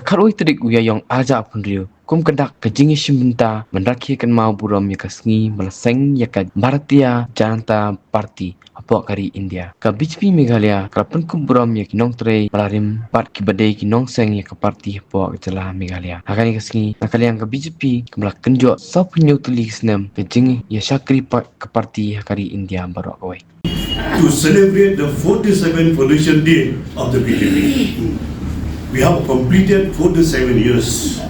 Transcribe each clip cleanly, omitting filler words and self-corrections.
Karoi terik uya yang aja pun rio. Kum kendak kejingi shimbunta menrakhi kynmaw burom yaka sngi seng yaka Bharatiya Janata Party hapoh kari India. Ka BJP Meghalaya kalapun kum burom yaki nong trei balarim pat ki badai ki nong seng yaka party hapoh kecelah Meghalaya. Hakani ka sngi nakaliang ka BJP kemla kynjoh sop nyutuli snem kejingi ya syakri ke party hakari India baru kawai. To celebrate the 47th foundation day of the BJP. We have completed 47 years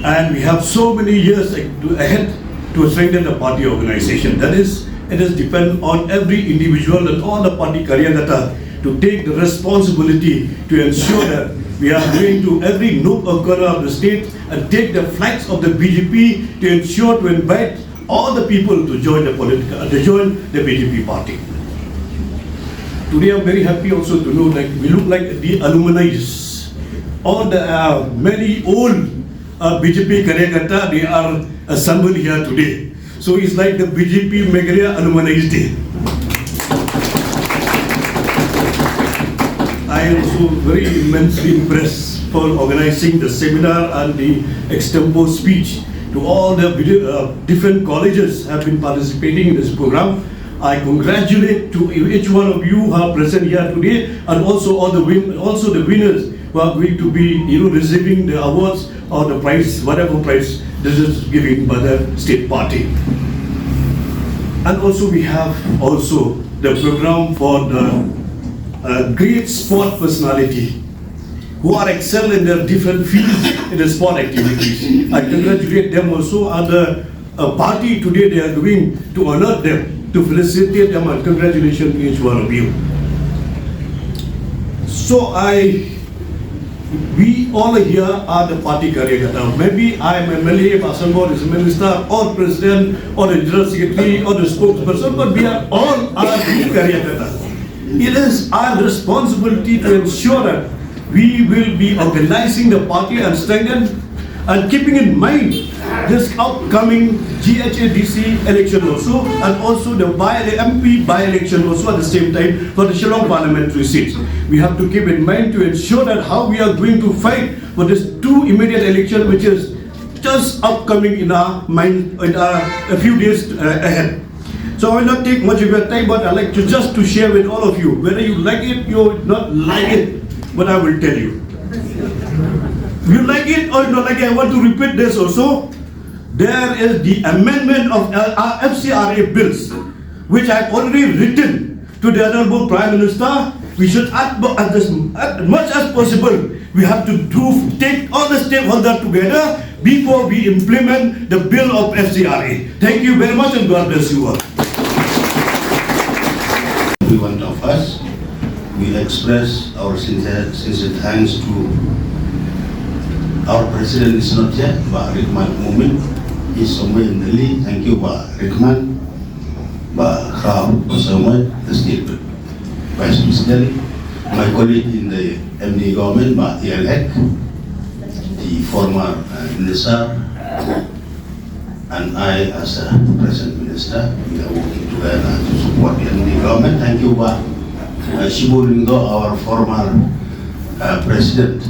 and we have so many years ahead to strengthen the party organization. That is, it is depend on every individual and all the party Karyagata to take the responsibility to ensure that we are going to every nook or corner of the state and take the flags of the BJP to ensure to invite all the people to join the BJP party. Today I'm very happy also to know that we look like the alumni. All the many old BJP Karyakata, they are assembled here today. So it's like the BJP Meghalaya Alumni Day. I am also very immensely impressed for organizing the seminar and the extempo speech to all the different colleges have been participating in this program. I congratulate to each one of you who are present here today, and also all the winners who are going to be receiving the awards or the prize, whatever prize this is given by the state party. And also we have also the program for the great sport personality who are excel in their different fields in the sport activities. I congratulate them also, and the party today they are doing to honor them, to felicitate them, and congratulations to each one of you. So we all here are the party Karyakata. Maybe I am MLA, Pasangor is a minister, or president, or the general secretary, or the spokesperson, but we are all the Karyakata. It is our responsibility to ensure that we will be organizing the party and strengthen and keeping in mind this upcoming GHADC election also, and also the MP by-election also at the same time for the Shillong parliamentary seats. We have to keep in mind to ensure that how we are going to fight for this two immediate election which is just upcoming in our mind in a few days ahead. So I will not take much of your time, but I like to just to share with all of you, whether you like it, you not like it, but I will tell you. You like it or not like it, I want to repeat this also. There is the amendment of our FCRA bills, which I have already written to the Honorable Prime Minister. We should, as much as possible, we have to take all the stakeholders together before we implement the bill of FCRA. Thank you very much, and God bless you all. Every one of us, we express our sincere thanks to our president. Is not yet, but Rupang moment is somewhere in Delhi. Thank you, Rupang, Rakhe, the state vice president, my colleague in the MD government, the former minister, and I as a present minister. We are working together to support the MD government. Thank you, Shibu Lindo, our former president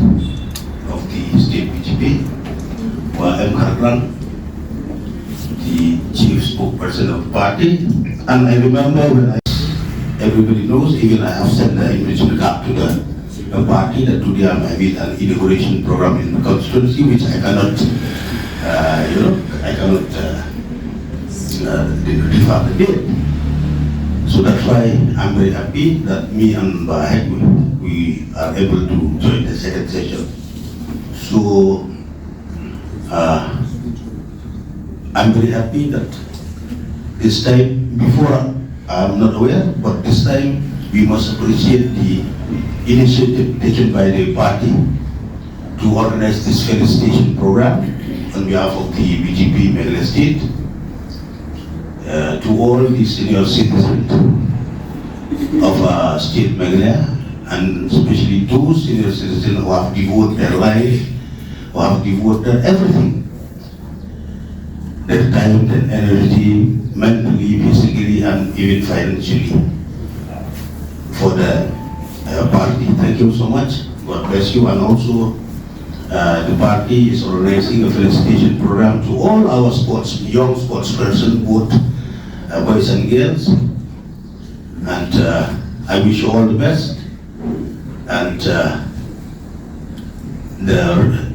of the state BJP, M. Kharkran, the chief spokesperson of the party. And I remember when everybody knows, even I have sent the invitation card to the party that today I'm having an inauguration program in the constituency, which I cannot, defer the date. So that's why I'm very happy that me and Bahek, we are able to join the second session. So I'm very happy that this time, before I'm not aware, but this time we must appreciate the initiative taken by the party to organize this felicitation program on behalf of the BJP Meghalaya State to all the senior citizens of State Meghalaya, and especially those senior citizens who have devoted their life, who have devoted everything, their time and energy, mentally, physically, and even financially the party. Thank you so much. God bless you. And also, the party is organizing a felicitation program to all our young sports persons, both boys and girls. And I wish you all the best. And the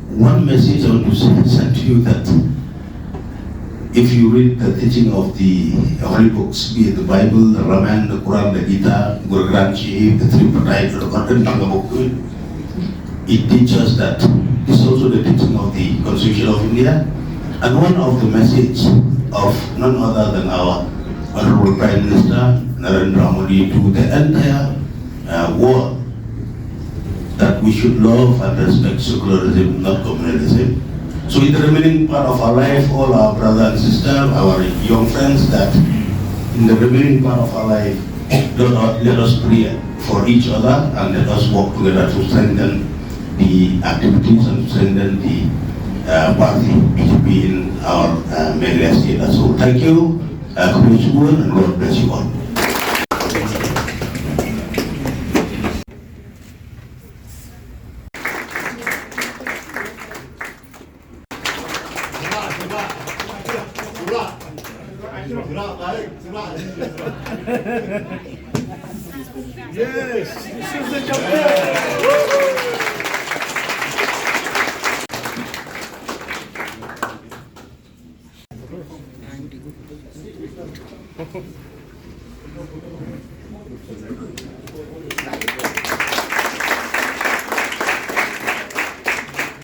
one message I want to send to you that if you read the teaching of the holy books, be it the Bible, the Ramayana, the Quran, the Gita, Guru Granth Sahib, the three Pradipta, the Bhagavad Gita, it teaches that this is also the teaching of the Constitution of India, and one of the message of none other than our Honorable Prime Minister Narendra Modi to the entire world, that we should love and respect secularism, not communalism. So in the remaining part of our life, all our brothers and sisters, our young friends, that in the remaining part of our life, let us pray for each other and let us work together to strengthen the activities and strengthen the party BJP in our Meghalaya state. So thank you, and God bless you all. Yes, this is the champion.